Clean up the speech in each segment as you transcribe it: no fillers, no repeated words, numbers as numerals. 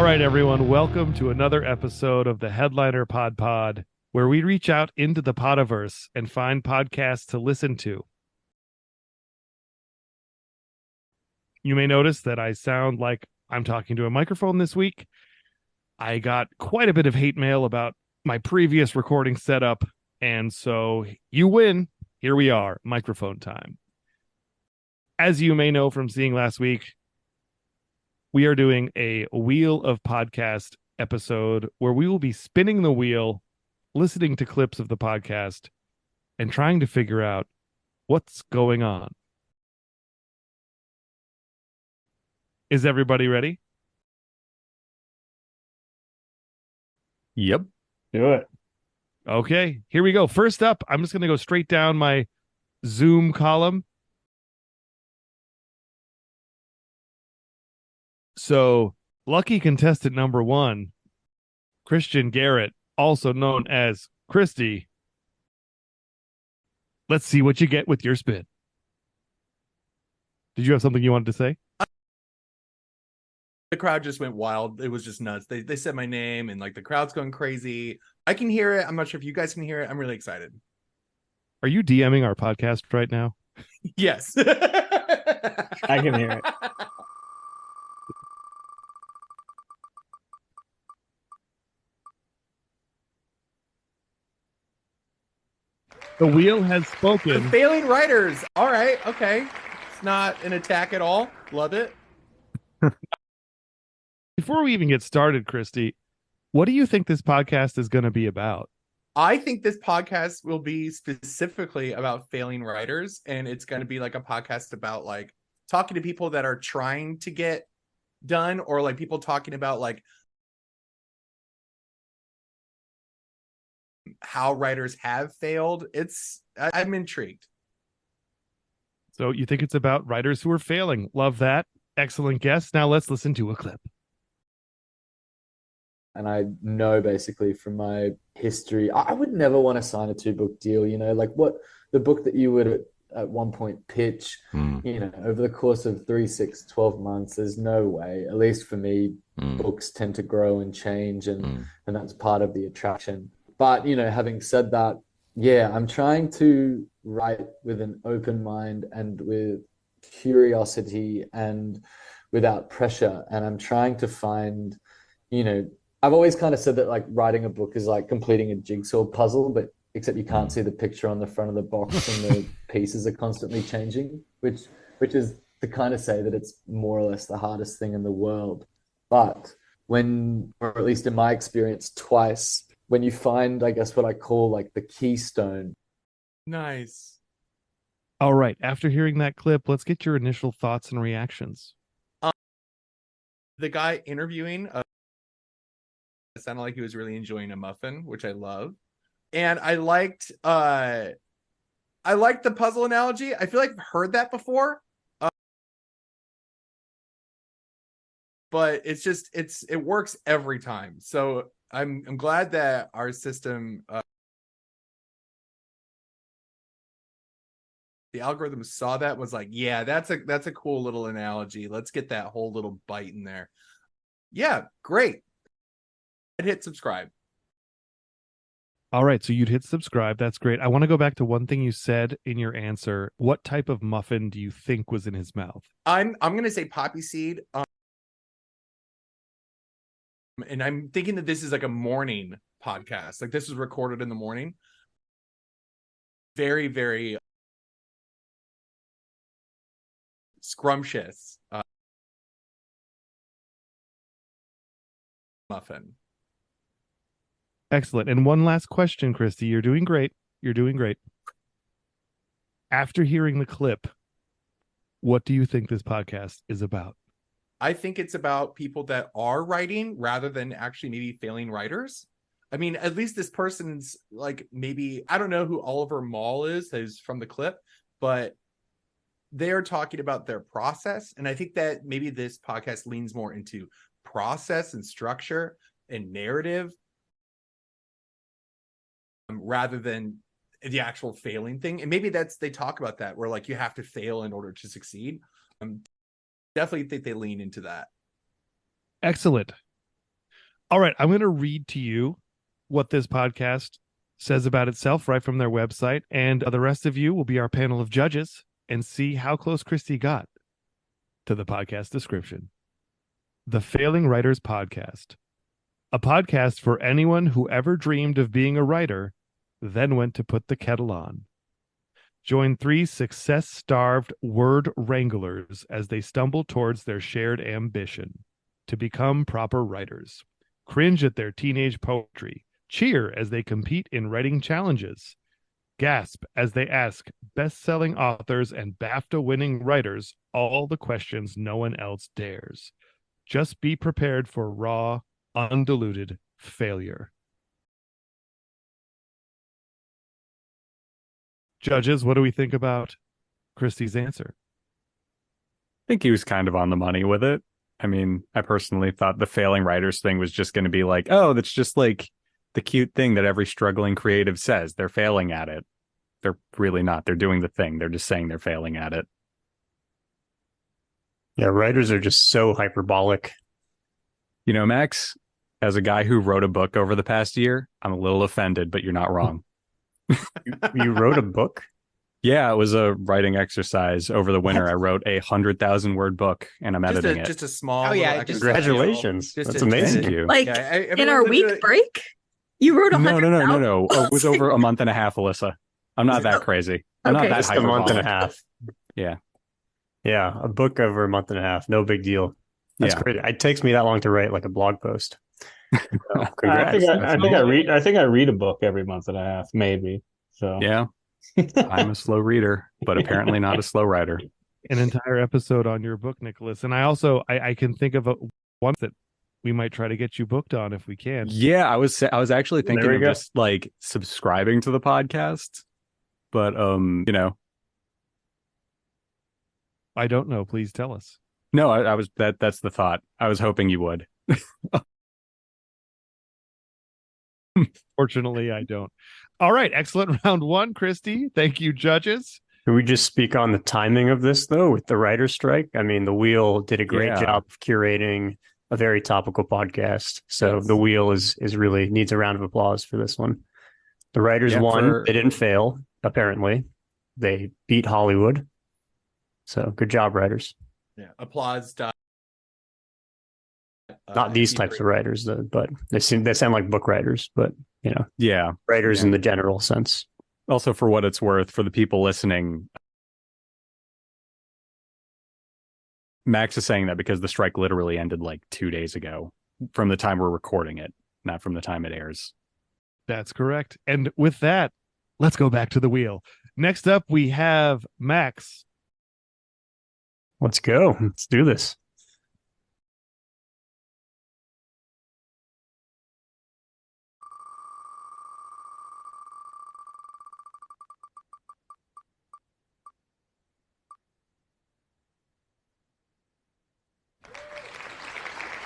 right, everyone. Welcome to another episode of the Headliner PodPod, where we reach out into the podverse and find podcasts to listen to. You may notice that I sound like I'm talking to a microphone this week. I got quite a bit of hate mail about my previous recording setup, and so you win. Here we are, microphone time. As you may know from seeing last week, we are doing a Wheel of Podcast episode where we will be spinning the wheel, listening to clips of the podcast, and trying to figure out what's going on. Is everybody ready? Yep. Do it. Okay, here we go. First up, I'm just going to go straight down my Zoom column. So, lucky contestant number 1, Christian Garrett, also known as Christy. Let's see what you get with your spin. Did you have something you wanted to say? The crowd just went wild. It was just nuts. They said my name and like the crowd's going crazy. I can hear it. I'm not sure if you guys can hear it. I'm really excited. Are you DMing our podcast right now? Yes. I can hear it. The wheel has The spoken. failing writers. All right. Okay. It's not an attack at all. Love it. Before we even get started, Christy, what do you think this podcast is going to be about? I think this podcast will be specifically about failing writers, and it's going to be like a podcast about like talking to people that are trying to get done, or like people talking about like how writers have failed. I'm intrigued. So you think it's about writers who are failing. Love that. Excellent guess. Now let's listen to a clip. And I know basically from my history, I would never want to sign a 2-book deal, like what the book that you would at one point pitch, over the course of 3, 6, 12 months, there's no way, at least for me, books tend to grow and change, and that's part of the attraction. But, having said that, yeah, I'm trying to write with an open mind and with curiosity and without pressure. And I'm trying to find, I've always kind of said that like writing a book is like completing a jigsaw puzzle, but except you can't see the picture on the front of the box and the pieces are constantly changing, which is to kind of say that it's more or less the hardest thing in the world. But when, or at least in my experience, twice, when you find, I guess, what I call like the keystone. Nice. All right. After hearing that clip, let's get your initial thoughts and reactions. The guy interviewing, it sounded like he was really enjoying a muffin, which I love. And I liked the puzzle analogy. I feel like I've heard that before. But it works every time. So I'm glad that our system, the algorithm saw that, was like, yeah, that's a cool little analogy. Let's get that whole little bite in there. Yeah, great. I'd hit subscribe. All right. So you'd hit subscribe. That's great. I want to go back to one thing you said in your answer. What type of muffin do you think was in his mouth? I'm gonna say poppy seed. And I'm thinking that this is like a morning podcast. Like this was recorded in the morning. Very, very scrumptious muffin. Excellent. And one last question, Christy. You're doing great. You're doing great. After hearing the clip, what do you think this podcast is about? I think it's about people that are writing rather than actually maybe failing writers. I mean, at least this person's like, maybe, I don't know who Oliver Mall is from the clip, but they're talking about their process. And I think that maybe this podcast leans more into process and structure and narrative rather than the actual failing thing. And maybe they talk about that where like you have to fail in order to succeed. Definitely think they lean into that. Excellent. All right, I'm going to read to you what this podcast says about itself right from their website, and the rest of you will be our panel of judges and see how close Christy got to the podcast description. The Failing Writers Podcast, a podcast for anyone who ever dreamed of being a writer, then went to put the kettle on. Join 3 success-starved word wranglers as they stumble towards their shared ambition to become proper writers. Cringe at their teenage poetry, cheer as they compete in writing challenges, gasp as they ask best-selling authors and BAFTA-winning writers all the questions no one else dares. Just be prepared for raw, undiluted failure. Judges, what do we think about Christy's answer? I think he was kind of on the money with it. I mean, I personally thought the failing writers thing was just going to be like, oh, that's just like the cute thing that every struggling creative says. They're failing at it. They're really not. They're doing the thing. They're just saying they're failing at it. Yeah, writers are just so hyperbolic. You know, Max, as a guy who wrote a book over the past year, I'm a little offended, but you're not wrong. You wrote a book? Yeah, it was a writing exercise over the winter. I wrote a 100,000 word book, and I'm editing it. Just a small. Oh, yeah, little just- exercise. Congratulations. Just That's a- amazing. Thank you. Like Yeah, in our week break, you wrote a No. 100,000? It was over a month and a half, Alyssa. I'm not that crazy. I'm not Okay. that Just a month and a hyperbolic. half. Yeah. Yeah, a book over a month and a half. No big deal. That's Yeah. great. It takes me that long to write like a blog post. So, I congrats. think I read a book every month and a half, maybe. So Yeah. I'm a slow reader, but apparently not a slow writer. An entire episode on your book, Nicholas. And I also I can think of one that we might try to get you booked on if we can. Yeah, I was actually There thinking we of go. just like subscribing to the podcast, but you know, I don't know. Please tell us. no, I was that's the thought. I was hoping you would. Fortunately, I don't. All right. Excellent round one, Christy. Thank you, judges. Can we just speak on the timing of this, though, with the writer's strike? I mean, the Wheel did a great Yeah. job of curating a very topical podcast. So Yes. the Wheel is really needs a round of applause for this one. The writers Yeah, won. They didn't fail, apparently. They beat Hollywood. So good job, writers. Yeah. Applause. Not these types of writers, but they sound like book writers, but you know, Yeah. writers Yeah. in the general sense. Also, for what it's worth, for the people listening, Max is saying that because the strike literally ended like 2 days ago from the time we're recording it, not from the time it airs. That's correct. And with that, let's go back to the wheel. Next up, we have Max. Let's go. Let's do this.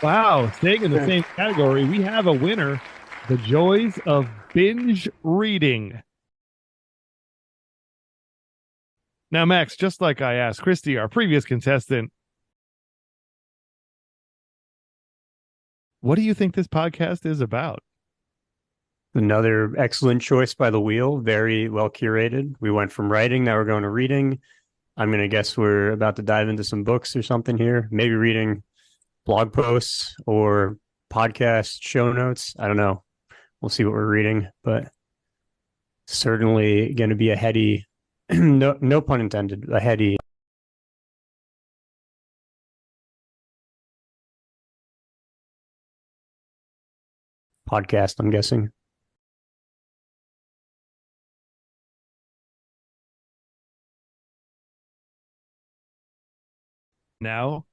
Wow. Staying in the same category, we have a winner. The Joys of Binge Reading. Now, Max, just like I asked Christy, our previous contestant, what do you think this podcast is about? Another excellent choice by the Wheel. Very well curated. We went from writing, now we're going to reading. I'm going to guess we're about to dive into some books or something here. Maybe reading blog posts or podcast show notes. I don't know. We'll see what we're reading, but certainly going to be a heady, no pun intended, a heady podcast, I'm guessing. Now,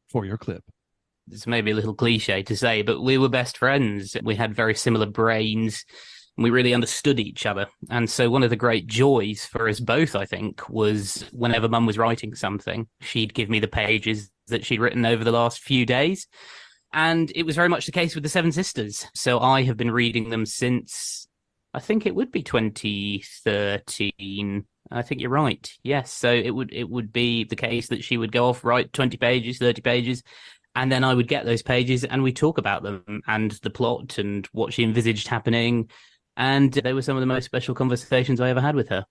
for your clip. It's maybe a little cliche to say, but we were best friends. We had very similar brains. And we really understood each other. And so one of the great joys for us both, I think, was whenever Mum was writing something, she'd give me the pages that she'd written over the last few days. And it was very much the case with the Seven Sisters. So I have been reading them since, I think it would be 2013, I think you're right. Yes. So it would be the case that she would go off, write 20 pages, 30 pages, and then I would get those pages and we talk about them and the plot and what she envisaged happening. And they were some of the most special conversations I ever had with her.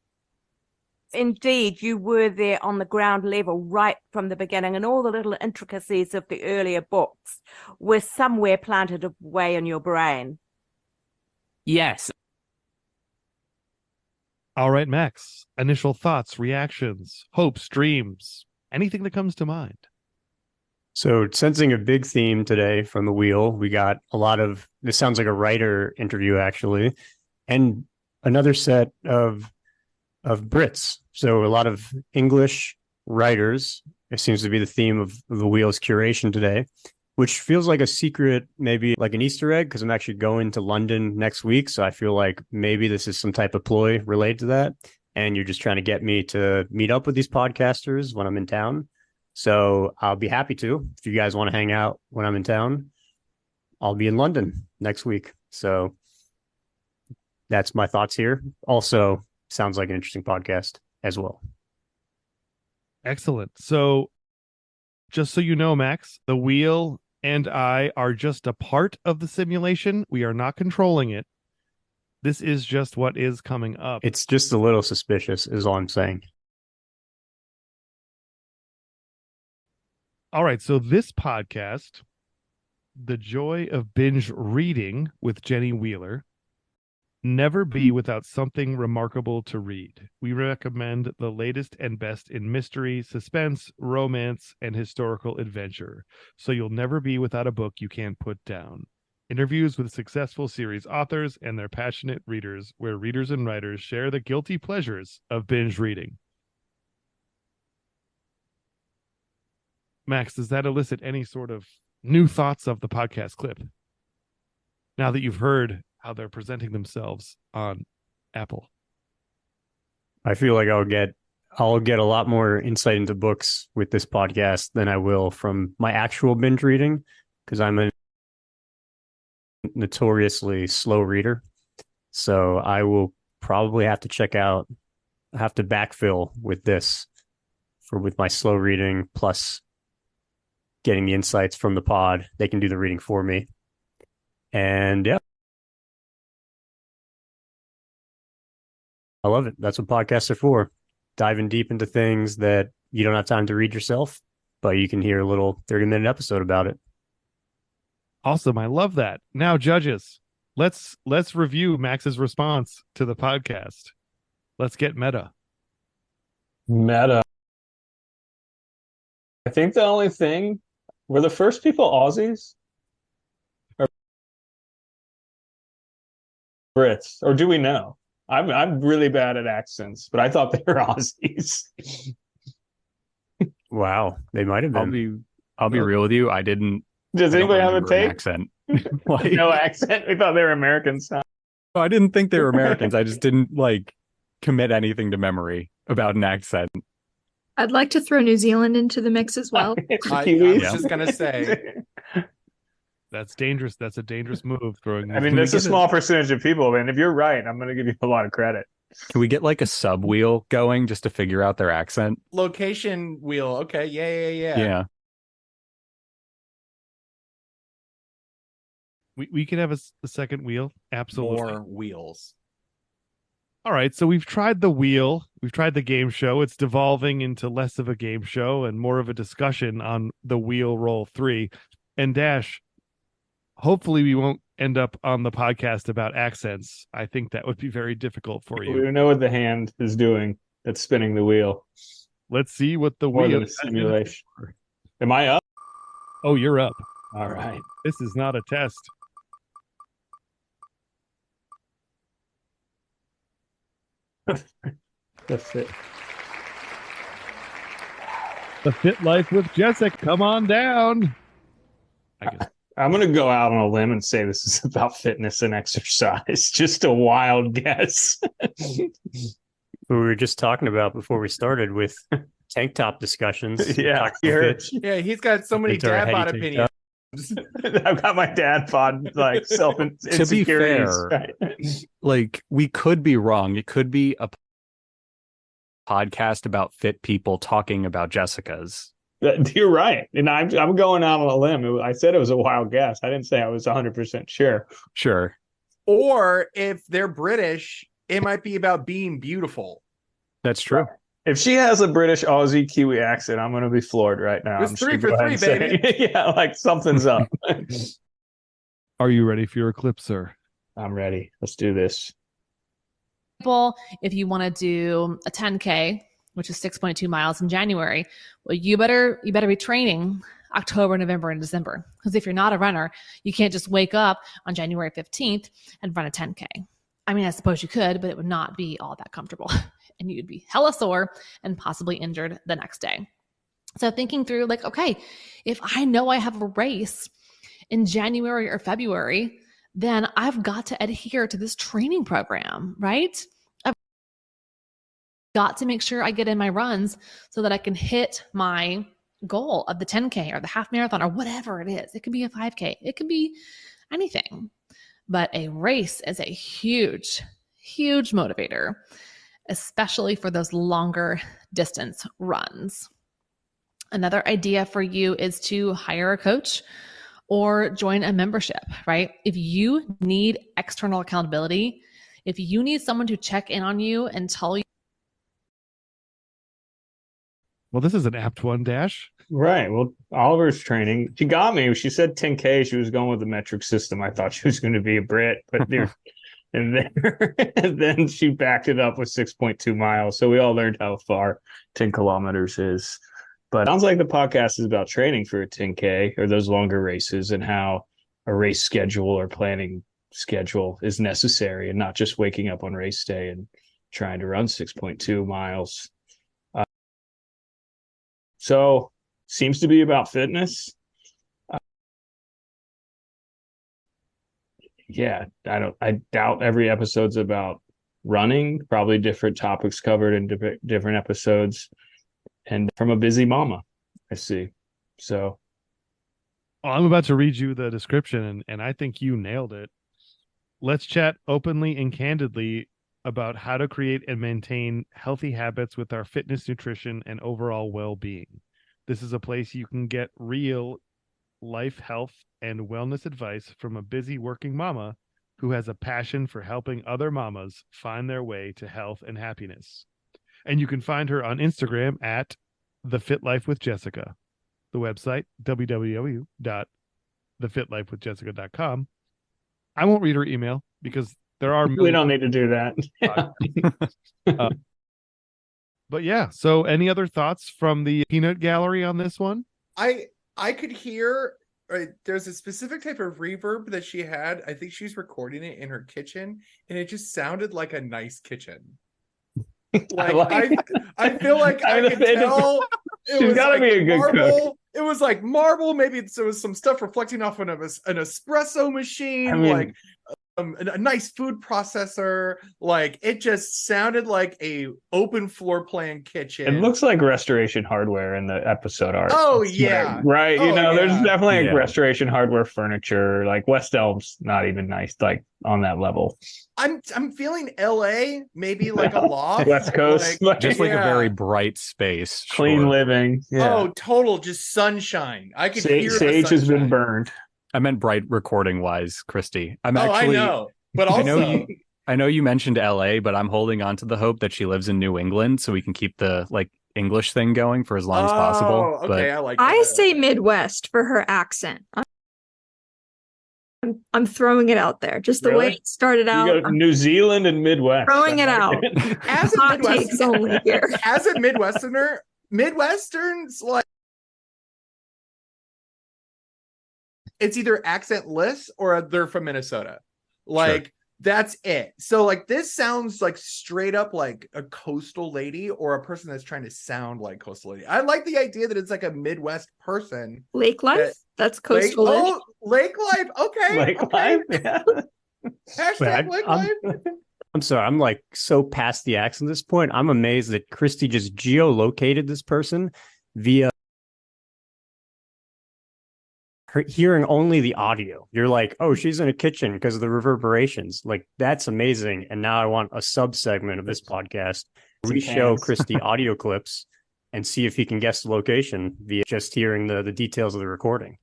Indeed, you were there on the ground level right from the beginning, and all the little intricacies of the earlier books were somewhere planted away in your brain. Yes. All right, Max. Initial thoughts, reactions, hopes, dreams, anything that comes to mind. So, sensing a big theme today from the wheel, we got a lot of, this sounds like a writer interview actually, and another set of Brits. So a lot of English writers. It seems to be the theme of the wheel's curation today, which feels like a secret, maybe like an Easter egg, because I'm actually going to London next week. So I feel like maybe this is some type of ploy related to that. And you're just trying to get me to meet up with these podcasters when I'm in town. So I'll be happy to. If you guys want to hang out when I'm in town, I'll be in London next week. So that's my thoughts here. Also, sounds like an interesting podcast as well. Excellent. So just so you know, Max, the wheel and I are just a part of the simulation. We are not controlling it. This is just what is coming up. It's just a little suspicious is all I'm saying. All right. So this podcast, The Joy of Binge Reading with Jenny Wheeler, never be without something remarkable to read. We recommend the latest and best in mystery, suspense, romance, and historical adventure. So you'll never be without a book you can't put down. Interviews with successful series authors and their passionate readers, where readers and writers share the guilty pleasures of binge reading. Max, does that elicit any sort of new thoughts of the podcast clip? Now that you've heard how they're presenting themselves on Apple. I feel like I'll get a lot more insight into books with this podcast than I will from my actual binge reading, because I'm a notoriously slow reader. So I will probably have to backfill with this with my slow reading, plus getting the insights from the pod. They can do the reading for me. And yeah, I love it. That's what podcasts are for. Diving deep into things that you don't have time to read yourself, but you can hear a little 30-minute episode about it. Awesome. I love that. Now, judges, let's review Max's response to the podcast. Let's get meta. Meta. I think the only thing, were the first people Aussies? Or Brits? Or do we know? I'm really bad at accents, but I thought they were Aussies. Wow, they might have been. I'll be real with you. I didn't. Does anybody have a take? Accent? Like, no accent. We thought they were Americans. I didn't think they were Americans. I just didn't commit anything to memory about an accent. I'd like to throw New Zealand into the mix as well. I was just gonna say. That's dangerous. That's a dangerous move. I mean, that's a small percentage of people, and if you're right, I'm going to give you a lot of credit. Can we get a sub wheel going just to figure out their accent? Location wheel. Okay. Yeah. Yeah. We can have a second wheel. Absolutely. More wheels. All right. So we've tried the wheel. We've tried the game show. It's devolving into less of a game show and more of a discussion on the wheel roll 3. And Dash, hopefully we won't end up on the podcast about accents. I think that would be very difficult for you. We know what the hand is doing that's spinning the wheel. Let's see what the More wheel than a simulation. Am I up? Oh, you're up. All right. This is not a test. The fit. The Fit Life with Jessica. Come on down. I guess. I'm going to go out on a limb and say this is about fitness and exercise. Just a wild guess. We were just talking about before we started with tank top discussions. Yeah, yeah, he's got so many dad bod opinions. I've got my dad bod self to be fair, right? We could be wrong. It could be a podcast about fit people talking about Jessica's. You're right. And I'm going out on a limb. I said it was a wild guess. I didn't say I was 100% sure. Sure. Or if they're British, it might be about being beautiful. That's true. If she has a British Aussie Kiwi accent, I'm going to be floored right now. It's 3 for 3, baby. Yeah, like something's up. Are you ready for your clip, sir? I'm ready. Let's do this. If you want to do a 10K, which is 6.2 miles in January, well, you better be training October, November, and December. Because if you're not a runner, you can't just wake up on January 15th and run a 10K. I mean, I suppose you could, but it would not be all that comfortable. And you'd be hella sore and possibly injured the next day. So thinking through like, okay, if I know I have a race in January or February, then I've got to adhere to this training program, right? I've got to make sure I get in my runs so that I can hit my goal of the 10K or the half marathon or whatever it is. It could be a 5K. It could be anything. But a race is a huge, huge motivator, especially for those longer distance runs. Another idea for you is to hire a coach or join a membership, right? If you need external accountability, if you need someone to check in on you and tell you. Well, this is an apt one, Dash. Right. Well, Oliver's training. She got me. She said 10K. She was going with the metric system. I thought she was going to be a Brit, but and then she backed it up with 6.2 miles. So we all learned how far 10 kilometers is. But it sounds like the podcast is about training for a 10K or those longer races and how a race schedule or planning schedule is necessary and not just waking up on race day and trying to run 6.2 miles. So seems to be about fitness. Yeah, I doubt every episode's about running, probably different topics covered in different episodes. And from a busy mama, I see. So I'm about to read you the description, and I think you nailed it. Let's chat openly and candidly about how to create and maintain healthy habits with our fitness, nutrition, and overall well-being. This is a place you can get real life, health, and wellness advice from a busy working mama who has a passion for helping other mamas find their way to health and happiness. And you can find her on Instagram at The Fit Life with Jessica. The website, www.thefitlifewithjessica.com. I won't read her email because there are... We don't need to do that. But yeah, so any other thoughts from the peanut gallery on this one? I could hear... there's a specific type of reverb that she had. I think she's recording it in her kitchen, and it just sounded like a nice kitchen. I feel like I could tell she's got to be a good cook. It was like marble. Maybe there was some stuff reflecting off of an espresso machine, like a nice food processor. Like it just sounded like a open floor plan kitchen. It looks like Restoration Hardware in the episode art. Oh yeah, right. Oh, there's definitely Yeah. Restoration Hardware furniture. Like West Elm's not even nice, like on that level. I'm feeling LA, maybe like a loft, West Coast, Just like a yeah. very bright space. clean Sure. living. Yeah. Oh, total just sunshine. I could hear the Sage has been sunshine. burned. I meant bright recording wise, Christy. I'm Oh, actually I know, but also I know you mentioned LA, but I'm holding on to the hope that she lives in New England so we can keep the English thing going for as long as possible. Okay, But I like. I that. say Midwest for her accent. I'm throwing it out there. Just the way Really? it started out. You go I'm New Zealand and Midwest. throwing it out. As a Hot takes only here. As a Midwesterner, Midwesterns like it's either accentless or they're from Minnesota. Like that's it. So like this sounds like straight up like a coastal lady or a person that's trying to sound like coastal lady. I like the idea that it's like a Midwest person. Lake life? That's coastal. Lake life. Okay. Lake okay. life. Yeah. Hashtag lake life. I'm sorry. I'm like so past the accent at this point. I'm amazed that Christy just geolocated this person via her hearing only the audio. You're like, oh, she's in a kitchen because of the reverberations. Like, that's amazing. And now I want a sub segment of this podcast We show Christy audio clips and see if he can guess the location via just hearing the details of the recording.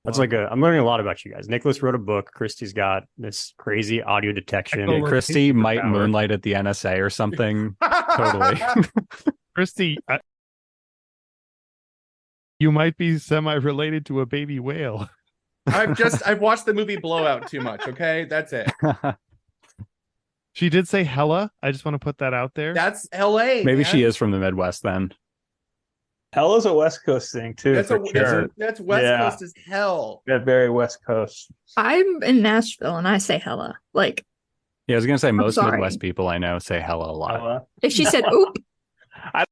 That's I'm learning a lot about you guys. Nicholas wrote a book. Christy's got this crazy audio detection. Hey, Christy might moonlight at the NSA or something. Totally. Christy, you might be semi-related to a baby whale. I've watched the movie Blowout too much. Okay, that's it. She did say hella. I just want to put that out there. That's L.A. Maybe man. she is from the Midwest then. Hell is a West Coast thing too. That's West Coast as hell. That very West Coast. I'm in Nashville and I say hella. Like, Yeah, I was gonna say most sorry. Midwest people I know say hella a lot. if she said oop, I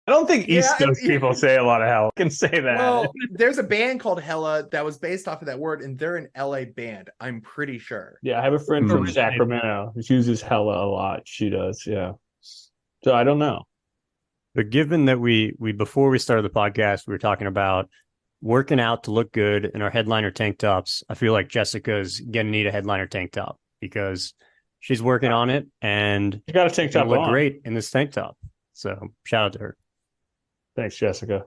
don't think East Coast people say a lot of hell. I can say that. Well, there's a band called Hella that was based off of that word, and they're an LA band, I'm pretty sure. Yeah, I have a friend from Sacramento who uses hella a lot. She does, yeah. So I don't know. But given that we before we started the podcast, we were talking about working out to look good in our headliner tank tops, I feel like Jessica's gonna need a headliner tank top because she's working on it and you got a tank top look on. great in this tank top. So shout out to her. Thanks, Jessica.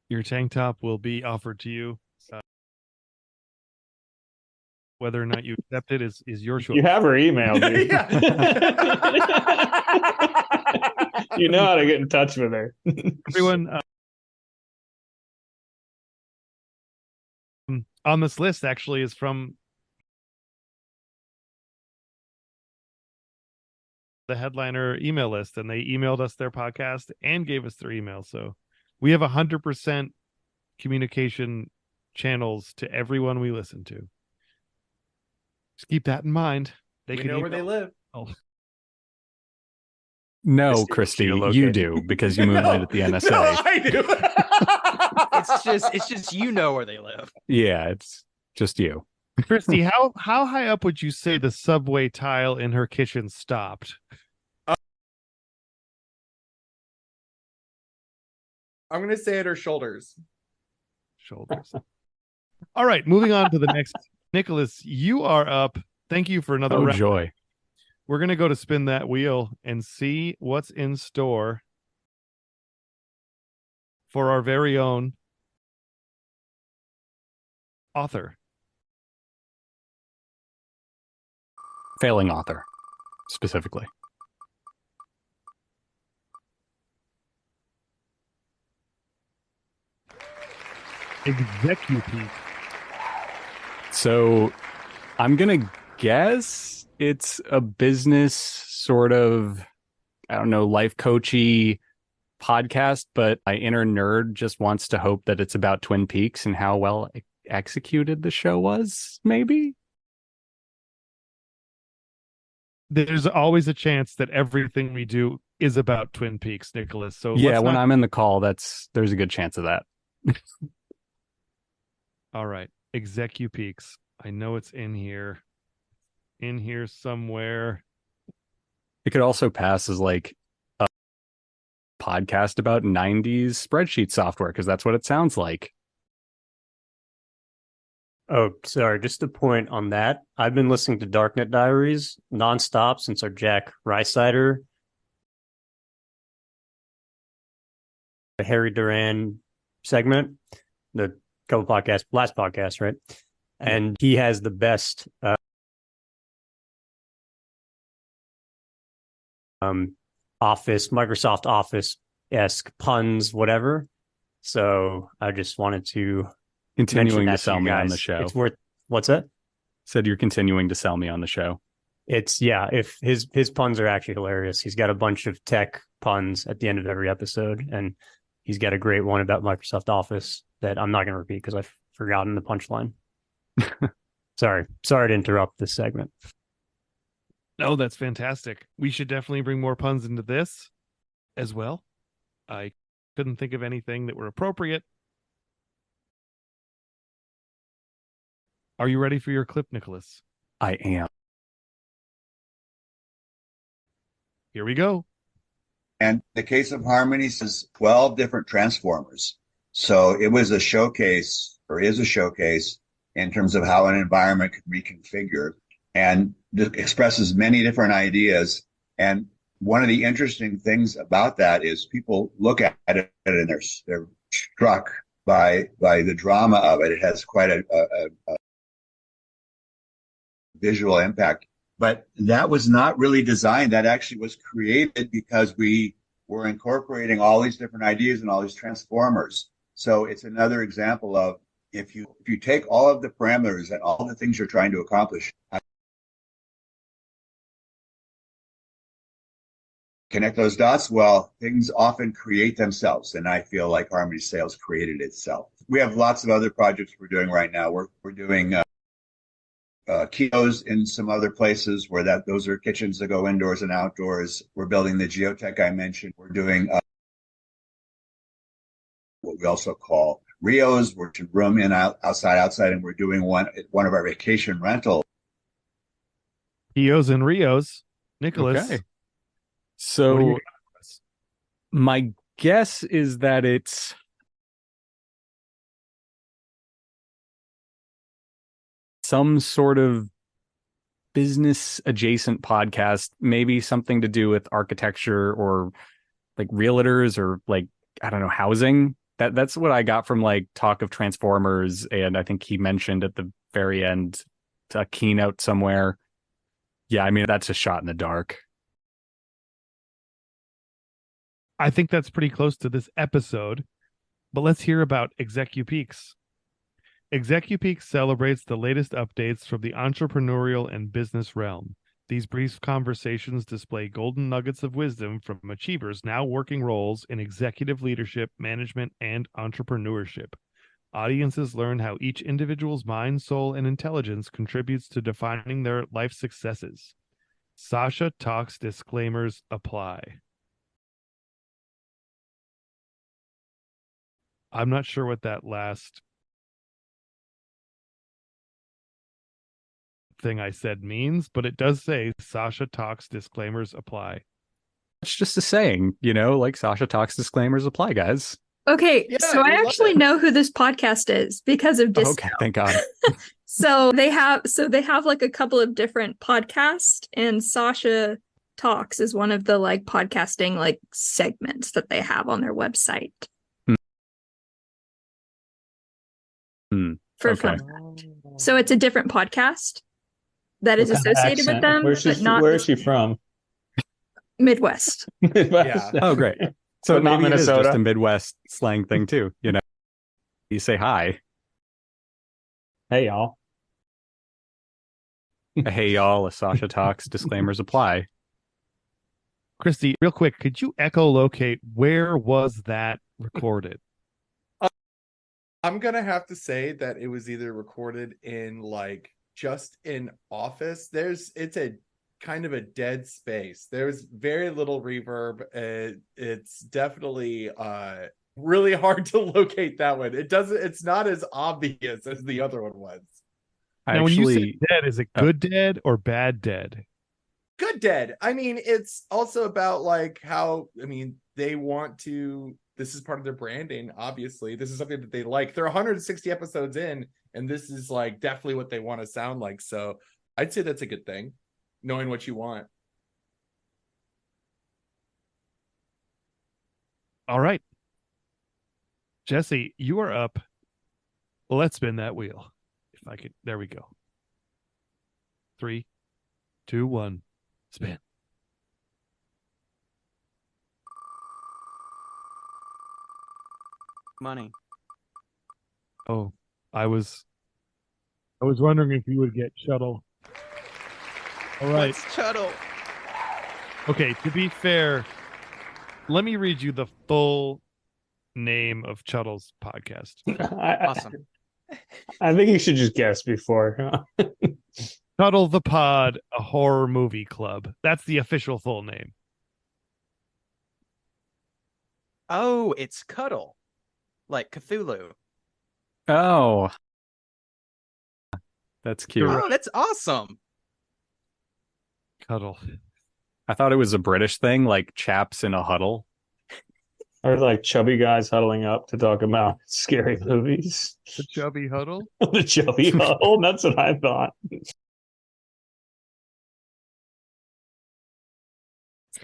Your tank top will be offered to you. Whether or not you accept it is your choice. You have her email, dude. You know how to get in touch with her. Everyone on this list actually is from the headliner email list, and they emailed us their podcast and gave us their email. So we have 100% communication channels to everyone we listen to. Just keep that in mind. We know where they live. Oh. No, Christy, you do because you moonlight at the NSA. No, I do. It's just you know where they live. Yeah, it's just you. Christy, how high up would you say the subway tile in her kitchen stopped? I'm going to say at her shoulders. Shoulders. All right, moving on to the next. Nicholas, you are up. Thank you for another round. Joy. We're going to go to spin that wheel and see what's in store for our very own author. Failing author, specifically. Executive. So I'm going to guess it's a business sort of, I don't know, life coachy podcast, but my inner nerd just wants to hope that it's about Twin Peaks and how well executed the show was, maybe? There's always a chance that everything we do is about Twin Peaks, Nicholas. So yeah, when I'm in the call, there's a good chance of that. All right. Execu Peaks. I know it's in here somewhere. It could also pass as like a podcast about 90s spreadsheet software because that's what it sounds like. Oh, sorry. Just a point on that. I've been listening to Darknet Diaries nonstop since our Jack Rysider, the Harry Duran segment, the couple podcasts, last podcast, right? And he has the best Microsoft Office-esque puns, whatever. So I just wanted to continuing to sell me on the show. It's worth. What's that? Said you're continuing to sell me on the show. It's if his puns are actually hilarious. He's got a bunch of tech puns at the end of every episode, and he's got a great one about Microsoft Office that I'm not going to repeat because I've forgotten the punchline. Sorry to interrupt this segment. No, that's fantastic. We should definitely bring more puns into this as well. I couldn't think of anything that were appropriate. Are you ready for your clip, Nicholas? I am. Here we go. And the case of Harmony says 12 different transformers. So it was a showcase, or is a showcase, in terms of how an environment could reconfigure, and expresses many different ideas And one of the interesting things about that is people look at it and they're struck by the drama of it. It has quite a visual impact. But that was not really designed. That actually was created because we were incorporating all these different ideas and all these transformers. So it's another example of if you take all of the parameters and all the things you're trying to accomplish, connect those dots, well, things often create themselves. And I feel like Harmony Sales created itself. We have lots of other projects we're doing right now. We're doing kios in some other places where those are kitchens that go indoors and outdoors. We're building the geotech I mentioned. We're doing what we also call Rios, which room in, outside, and we're doing one of our vacation rental. Kios and Rios, Nicholas. Okay. So my guess is that it's some sort of business adjacent podcast, maybe something to do with architecture or like realtors or like, I don't know, housing. That's what I got from like talk of Transformers. And I think he mentioned at the very end a keynote somewhere. Yeah, I mean, that's a shot in the dark. I think that's pretty close to this episode, but let's hear about ExecuPeaks. ExecuPeaks celebrates the latest updates from the entrepreneurial and business realm. These brief conversations display golden nuggets of wisdom from achievers now working roles in executive leadership, management, and entrepreneurship. Audiences learn how each individual's mind, soul, and intelligence contributes to defining their life successes. Sasha Talks disclaimers apply. I'm not sure what that last thing I said means, but it does say Sasha Talks disclaimers apply. It's just a saying, like Sasha Talks disclaimers apply, guys. Okay, Yeah, so I actually know who this podcast is because of Disco. Okay, thank God. So they have like a couple of different podcasts, and Sasha Talks is one of the like podcasting like segments that they have on their website. For fun fact. So it's a different podcast that is associated with them. Where is she from? Midwest. Midwest. Yeah. Oh, great. So not maybe Minnesota. It is just a Midwest slang thing too. You say hi. Hey, y'all. A hey, y'all. A Sasha Talks disclaimers apply. Christy, real quick, could you echolocate where was that recorded? I'm gonna have to say that it was either recorded in like just an office. It's a kind of a dead space. There's very little reverb. It's definitely really hard to locate that one. It's not as obvious as the other one was. Now, when you say dead, is it good dead or bad dead? Good dead. I mean, it's also about like how, they want to, this is part of their branding, obviously. This is something that they like. They're 160 episodes in, and this is like definitely what they want to sound like. So I'd say that's a good thing, knowing what you want. All right. Jesse, you are up. Let's spin that wheel. If I could. There we go. 3, 2, 1. Spin. Money. Oh, I was wondering if you would get shuttle. All right. What's shuttle? Okay, to be fair, let me read you the full name of Chuddle's podcast. Awesome. I think you should just guess before. Chuddle the Pod, a horror movie club. That's the official full name. Oh, it's Cuddle. Like Cthulhu. Oh. That's cute. Oh, that's awesome. Cuddle. I thought it was a British thing, like chaps in a huddle. Or like chubby guys huddling up to talk about scary movies. The chubby huddle? The chubby huddle? That's what I thought.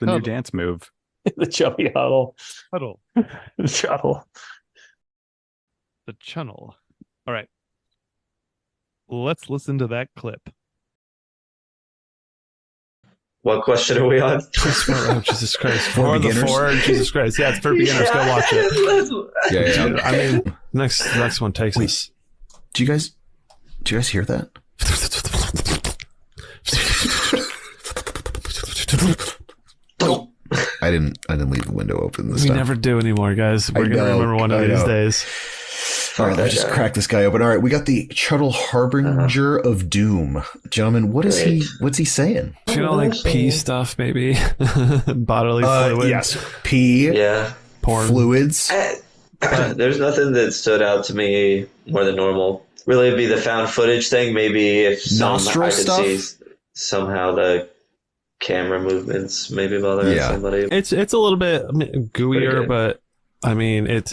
the new dance move. The chubby huddle. Huddle. The shuttle. The channel. All right. Let's listen to that clip. What question are we on? Oh, Jesus Christ. For beginners? Jesus Christ. Yeah, it's for beginners. Go watch it. Yeah. I mean, next one takes us. Do you guys hear that? I didn't leave the window open this time. We never do anymore, guys. We're gonna remember one of these days. All right, let's just crack this guy open. All right, we got the Chuttle Harbinger of Doom. Gentlemen, what's he saying? You know, like pee stuff, maybe? Bodily fluids. Yes, pee. Yeah. Porn. Fluids. There's nothing that stood out to me more than normal. Really, it'd be the found footage thing. Maybe if nostril I could stuff? see somehow the camera movements maybe bother somebody. It's a little bit gooier, good. but I mean it's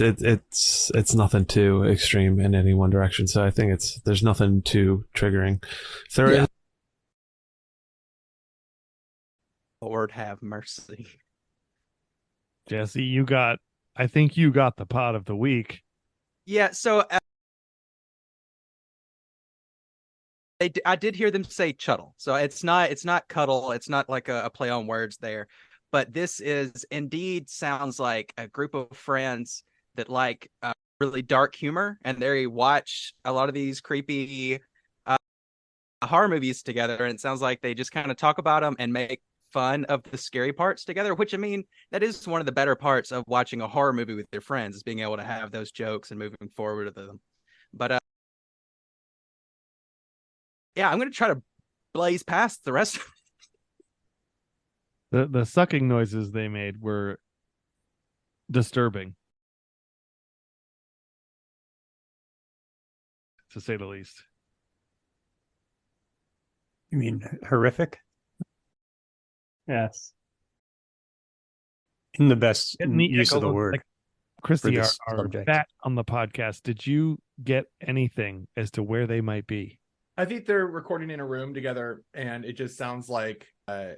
nothing too extreme in any one direction. So I think there's nothing too triggering. So there is. Lord have mercy. Jesse, I think you got the pod of the week. Yeah, so I did hear them say chuttle. So it's not cuddle. It's not like a play on words there. But this is indeed sounds like a group of friends that like really dark humor, and they watch a lot of these creepy horror movies together. And it sounds like they just kind of talk about them and make fun of the scary parts together, which I mean, that is one of the better parts of watching a horror movie with your friends, is being able to have those jokes and moving forward with them. But yeah, I'm going to try to blaze past the rest of The sucking noises they made were disturbing, to say the least. You mean horrific? Yes. In the best Neat use of the echo, word. like, Christy, for our this subject. bat on the podcast, did you get anything as to where they might be? I think they're recording in a room together, and it just sounds like because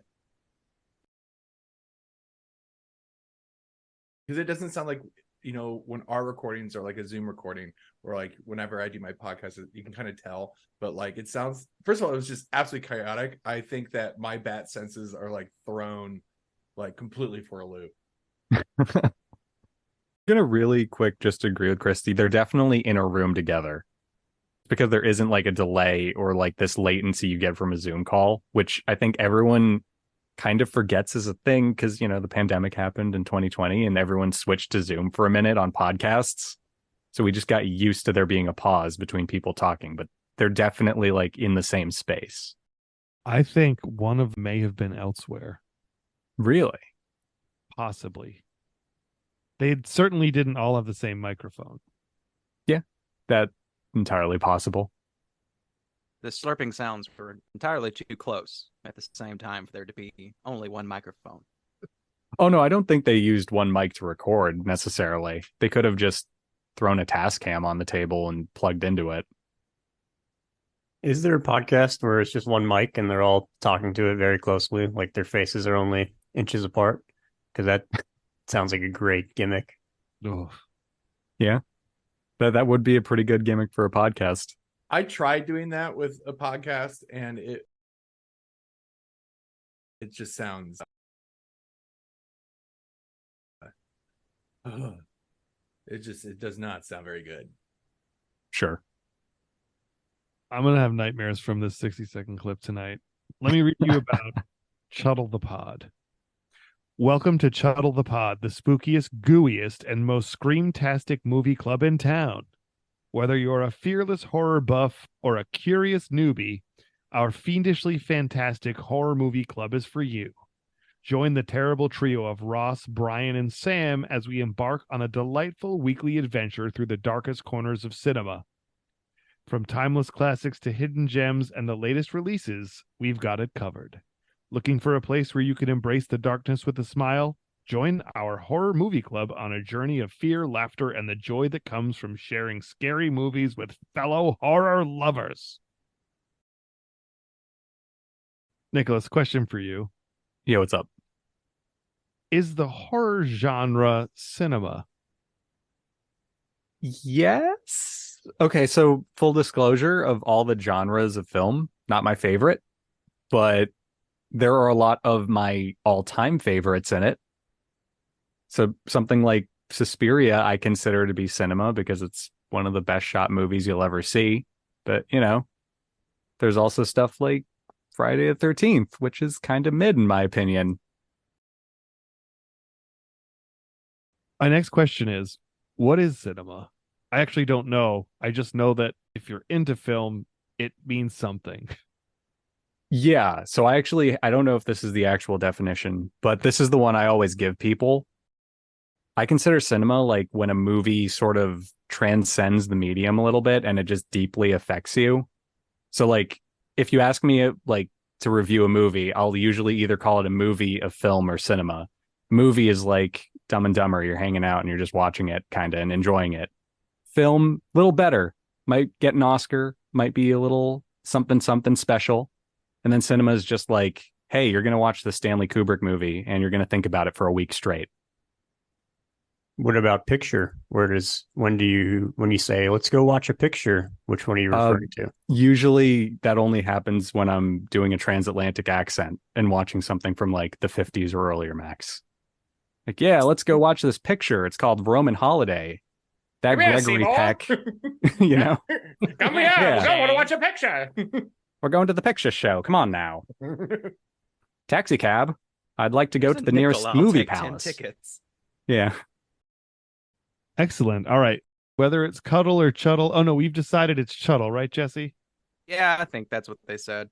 it doesn't sound like, you know, when our recordings are like a Zoom recording, or like whenever I do my podcast, you can kind of tell. But like, it sounds, first of all, it was just absolutely chaotic. I think that my bat senses are like thrown like completely for a loop. I'm gonna really quick just agree with Christy. They're definitely in a room together, because there isn't like a delay or like this latency you get from a Zoom call, which I think everyone kind of forgets is a thing, because, you know, the pandemic happened in 2020 and everyone switched to Zoom for a minute on podcasts. So we just got used to there being a pause between people talking, but they're definitely like in the same space. I think one of them may have been elsewhere. Really? Possibly. They certainly didn't all have the same microphone. Yeah, that's entirely possible. the slurping sounds were entirely too close at the same time for there to be only one microphone. Oh, no, I don't think they used one mic to record necessarily. They could have just thrown a Tascam on the table and plugged into it. Is there a podcast where it's just one mic and they're all talking to it very closely, like their faces are only inches apart? Because that sounds like a great gimmick. Oh. Yeah, that would be a pretty good gimmick for a podcast. I tried doing that with a podcast, and it just sounds. It does not sound very good. Sure. I'm going to have nightmares from this 60-second clip tonight. Let me read you about Chuttle the Pod. Welcome to Chuttle the Pod, the spookiest, gooeyest, and most scream-tastic movie club in town. Whether you're a fearless horror buff or a curious newbie, our fiendishly fantastic horror movie club is for you. Join the terrible trio of Ross, Brian, and Sam as we embark on a delightful weekly adventure through the darkest corners of cinema. From timeless classics to hidden gems and the latest releases, we've got it covered. Looking for a place where you can embrace the darkness with a smile? Join our horror movie club on a journey of fear, laughter, and the joy that comes from sharing scary movies with fellow horror lovers. Nicholas, question for you. Yeah, what's up? is the horror genre cinema? Yes. Okay, so full disclosure of all the genres of film, not my favorite, but there are a lot of my all-time favorites in it. So something like Suspiria I consider to be cinema because it's one of the best shot movies you'll ever see. But, there's also stuff like Friday the 13th, which is kind of mid in my opinion. My next question is, what is cinema? I actually don't know. I just know that if you're into film, it means something. Yeah, so I don't know if this is the actual definition, but this is the one I always give people. I consider cinema like when a movie sort of transcends the medium a little bit and it just deeply affects you. So like if you ask me like to review a movie, I'll usually either call it a movie, a film, or cinema. Movie is like Dumb and Dumber. You're hanging out and you're just watching it kind of and enjoying it. Film, a little better. Might get an Oscar, might be a little something special. And then cinema is just like, hey, you're going to watch the Stanley Kubrick movie and you're going to think about it for a week straight. What about picture? When you say, let's go watch a picture, which one are you referring to? Usually that only happens when I'm doing a transatlantic accent and watching something from like the 50s or earlier, Max. Like, yeah, let's go watch this picture. It's called Roman Holiday. That Gregory Peck, Come Yeah. here, I want to watch a picture. We're going to the picture show. Come on now. Taxi cab. I'd like to go to the nearest movie palace. 10 tickets. Yeah. Excellent. All right. Whether it's cuddle or chuttle. Oh, no, we've decided it's chuttle, right, Jesse? Yeah, I think that's what they said.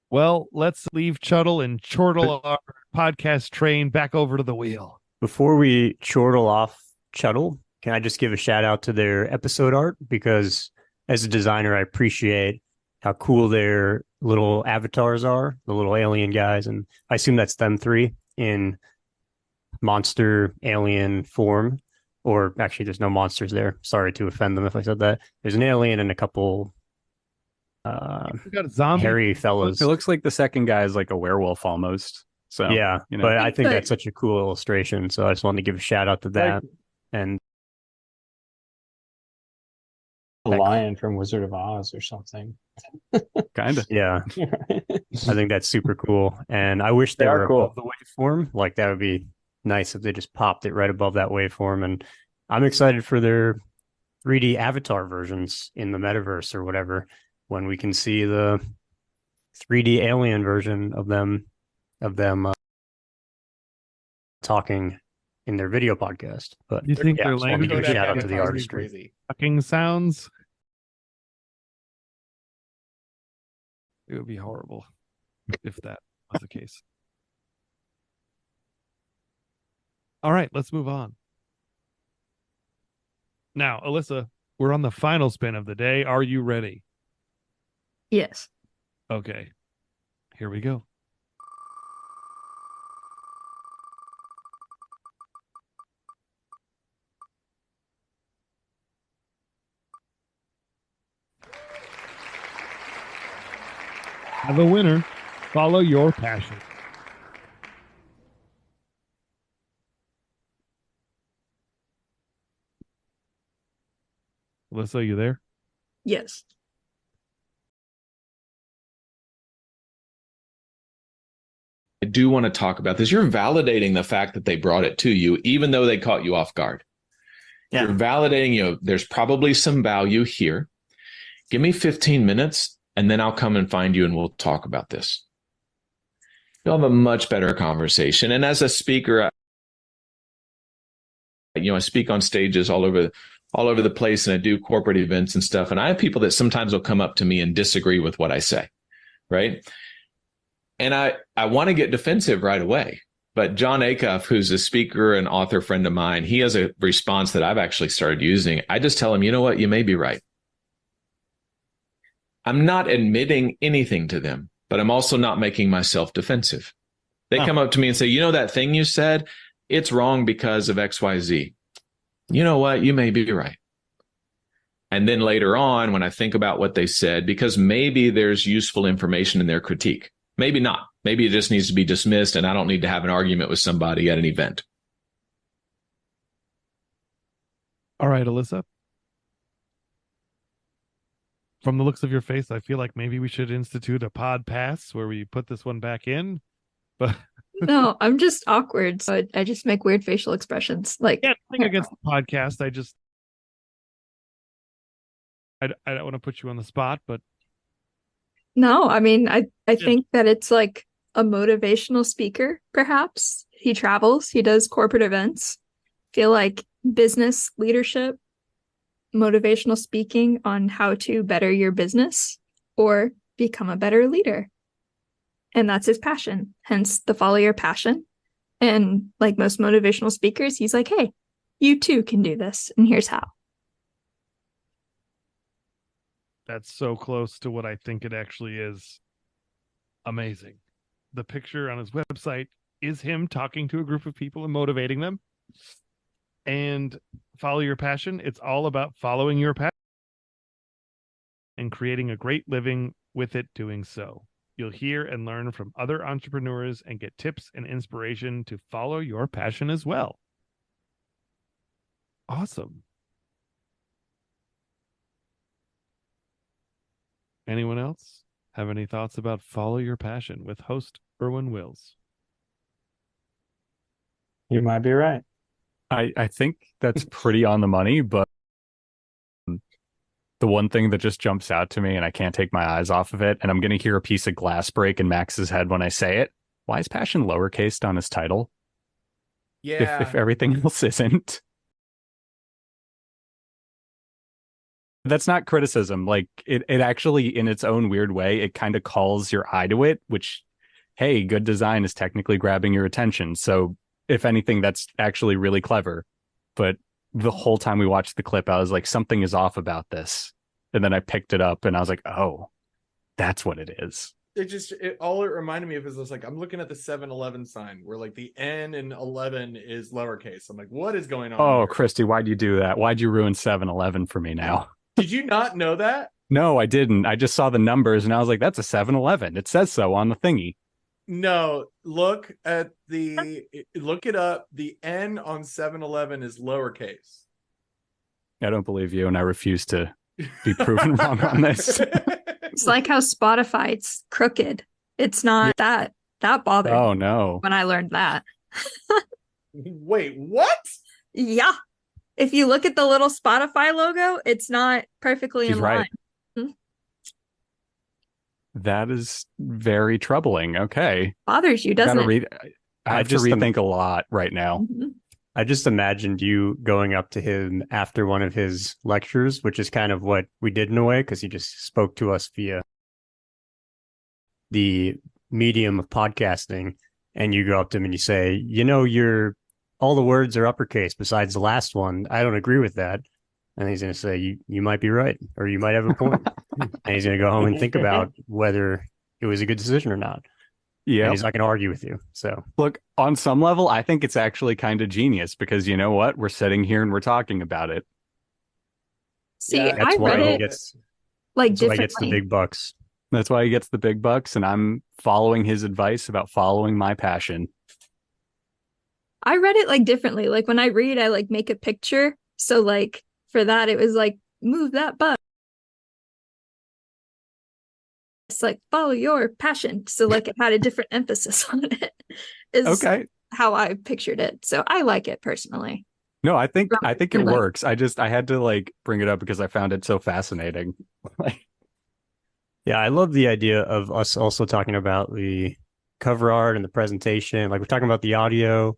Well, let's leave chuttle and chortle our podcast train back over to the wheel. Before we chortle off chuttle, can I just give a shout out to their episode art? Because as a designer, I appreciate how cool their little avatars are, the little alien guys. And I assume that's them three in monster alien form. Or actually, there's no monsters there. Sorry to offend them if I said that. There's an alien and a couple we got a zombie. hairy fellas. It looks like the second guy is like a werewolf almost. So yeah, but I think that's such a cool illustration. So I just wanted to give a shout out to that. And a lion from Wizard of Oz or something. Kind of. Yeah. I think that's super cool. And I wish they were cool. above the waveform. Like that would be nice if they just popped it right above that waveform. And I'm excited for their 3D avatar versions in the metaverse or whatever, when we can see the 3D alien version of them talking in their video podcast. But You think their just wanted to language give a would shout out to the Avatars would be artistry. crazy. Fucking sounds. It would be horrible if that was the case. All right, let's move on. Now, Alyssa, we're on the final spin of the day. Are you ready? Yes. Okay. Here we go. Have a winner. Follow your passion. Alyssa, you there? Yes. I do want to talk about this. You're validating the fact that they brought it to you, even though they caught you off guard. Yeah. You're validating, there's probably some value here. Give me 15 minutes and then I'll come and find you and we'll talk about this. You'll have a much better conversation. And as a speaker, I speak on stages all over the place, and I do corporate events and stuff. And I have people that sometimes will come up to me and disagree with what I say, right? And I want to get defensive right away. But John Acuff, who's a speaker and author friend of mine, he has a response that I've actually started using. I just tell him, you know what? You may be right. I'm not admitting anything to them, but I'm also not making myself defensive. They come up to me and say, that thing you said, it's wrong because of X, Y, Z. You know what? You may be right. And then later on, when I think about what they said, because maybe there's useful information in their critique, maybe not. Maybe it just needs to be dismissed and I don't need to have an argument with somebody at an event. All right, Alyssa. From the looks of your face, I feel like maybe we should institute a pod pass where we put this one back in. But No, I'm just awkward, so I just make weird facial expressions. Like, yeah, nothing against the podcast. I don't want to put you on the spot, but no, I mean, I think that it's like a motivational speaker, perhaps. He travels, he does corporate events. Feel like business leadership, motivational speaking on how to better your business or become a better leader. And that's his passion, hence the follow your passion. And like most motivational speakers, he's like, hey, you too can do this. And here's how. that's so close to what I think it actually is. Amazing. The picture on his website is him talking to a group of people and motivating them. And follow your passion. It's all about following your passion and creating a great living with it doing so. You'll hear and learn from other entrepreneurs and get tips and inspiration to follow your passion as well. Awesome. Anyone else have any thoughts about Follow Your Passion with host Erwin Wills? You might be right. I think that's pretty on the money, but the one thing that just jumps out to me and I can't take my eyes off of it, and I'm going to hear a piece of glass break in Max's head when I say it. Why is passion lowercased on his title? Yeah. If everything else isn't. That's not criticism. Like it actually, in its own weird way, it kind of calls your eye to it, which, hey, good design is technically grabbing your attention. So if anything, that's actually really clever. But the whole time we watched the clip, I was like, something is off about this. And then I picked it up and I was like, oh, that's what it is. All it reminded me of is just like, I'm looking at the 7-Eleven sign where like the N in 11 is lowercase. I'm like, what is going on? Oh, here? Christy, why'd you do that? Why'd you ruin 7-Eleven for me now? Did you not know that? No, I didn't. I just saw the numbers and I was like, that's a 7-Eleven. It says so on the thingy. No, look it up. The N on 7-Eleven is lowercase. I don't believe you, and I refuse to be proven wrong on this. It's like how Spotify, it's crooked. It's not that bothered Oh, me no. when I learned that. Wait, what? Yeah. If you look at the little Spotify logo, it's not perfectly She's in right. line. That is very troubling. Okay. Bothers you, doesn't it? I have to rethink a lot right now. Mm-hmm. I just imagined you going up to him after one of his lectures, which is kind of what we did in a way, because he just spoke to us via the medium of podcasting. And you go up to him and you say, all the words are uppercase besides the last one. I don't agree with that. And he's going to say, you might be right, or you might have a point. And he's going to go home and think about whether it was a good decision or not. Yeah. And he's not going to argue with you. So look, on some level, I think it's actually kind of genius because you know what? We're sitting here and we're talking about it. See, that's I why read he it gets, like that's why he differently. gets the big bucks. That's why he gets the big bucks, and I'm following his advice about following my passion. I read it like differently. Like when I read, I like make a picture. So like for that, it was like, move that button. It's like, follow your passion. So like it had a different emphasis on it. Is okay. How I pictured it. So I like it personally. No, I think it works. I had to like bring it up because I found it so fascinating. Yeah, I love the idea of us also talking about the cover art and the presentation. Like we're talking about the audio,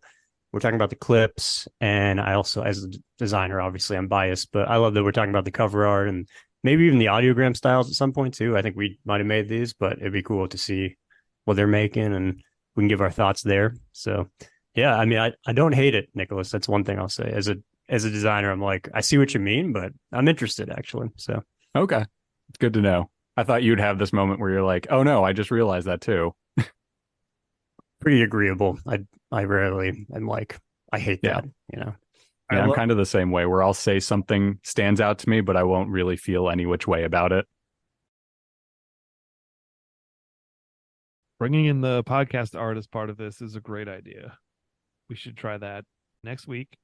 we're talking about the clips, and I also, as a designer, obviously I'm biased, but I love that we're talking about the cover art and maybe even the audiogram styles at some point too. I think we might have made these, but it'd be cool to see what they're making and we can give our thoughts there. So yeah, I mean, I don't hate it, Nicholas. That's one thing I'll say. As a designer, I'm like, I see what you mean, but I'm interested actually. So okay, it's good to know. I thought you'd have this moment where you're like, oh no, I just realized that too. Pretty agreeable. I rarely am like, I hate that, Yeah, I'm kind of the same way where I'll say something stands out to me, but I won't really feel any which way about it. Bringing in the podcast art as part of this is a great idea. We should try that next week.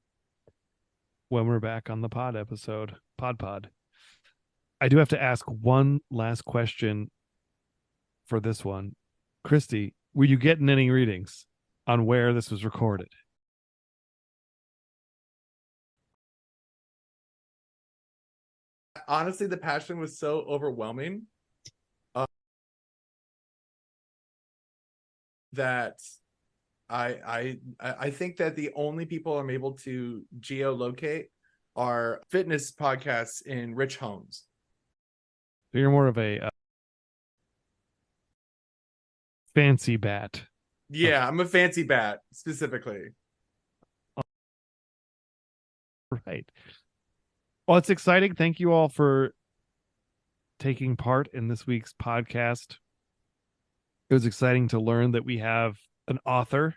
when we're back on the pod episode, PodPod. I do have to ask one last question for this one. Christy, were you getting any readings on where this was recorded? Honestly, the passion was so overwhelming that I think that the only people I'm able to geolocate are fitness podcasts in rich homes. So you're more of a fancy bat. Yeah, I'm a fancy bat specifically. Right. Well, it's exciting. Thank you all for taking part in this week's podcast. It was exciting to learn that we have an author,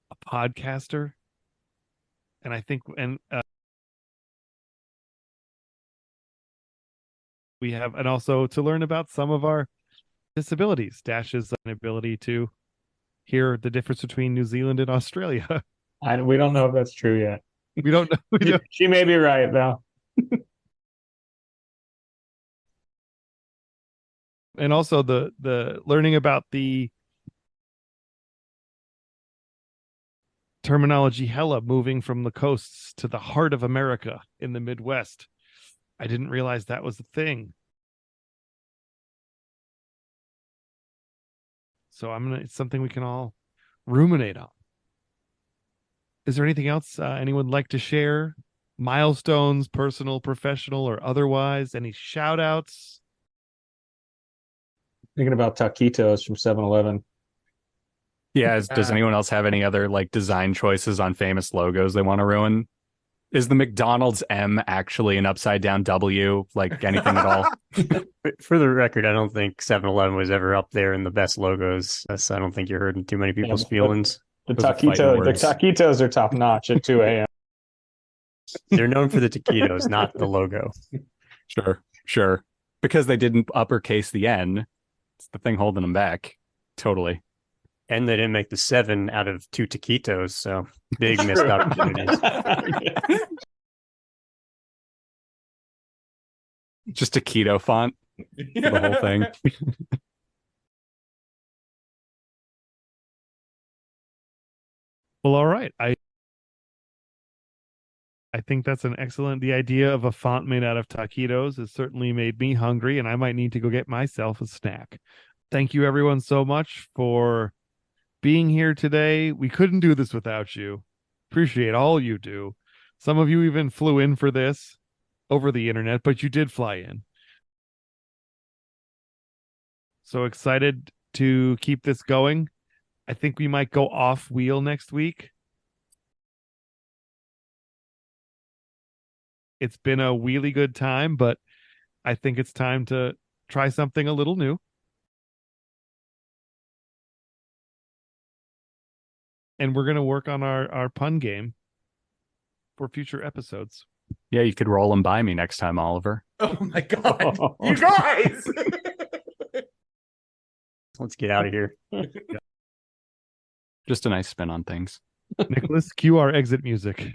a podcaster, and I think we have, and also to learn about some of our disabilities. Dash's ability to hear the difference between New Zealand and Australia. We don't know if that's true yet. We don't know. She may be right, though. And also the learning about the terminology hella moving from the coasts to the heart of America in the Midwest. I didn't realize that was a thing. So it's something we can all ruminate on. Is there anything else anyone would like to share? Milestones, personal, professional, or otherwise? Any shout outs? Thinking about taquitos from 7-Eleven. Yeah, does anyone else have any other like design choices on famous logos they want to ruin? Is the McDonald's M actually an upside down W? Like anything at all? For the record, I don't think 7-Eleven was ever up there in the best logos. I don't think you're hurting too many people's feelings. The taquitos are top notch at 2 a.m. They're known for the taquitos, not the logo. Sure. Because they didn't uppercase the N. It's the thing holding them back. Totally. And they didn't make the 7 out of 2 taquitos, so big missed opportunities. Just taquito font for the whole thing. Well, all right. I think that's an excellent. The idea of a font made out of taquitos has certainly made me hungry, and I might need to go get myself a snack. Thank you, everyone, so much for being here today. We couldn't do this without you. Appreciate all you do. Some of you even flew in for this over the internet, but you did fly in. So excited to keep this going. I think we might go off wheel next week. It's been a really good time, but I think it's time to try something a little new. And we're going to work on our pun game for future episodes. Yeah, you could roll them by me next time, Oliver. Oh my God. You guys! Let's get out of here. Just a nice spin on things. Nicholas, cue our exit music.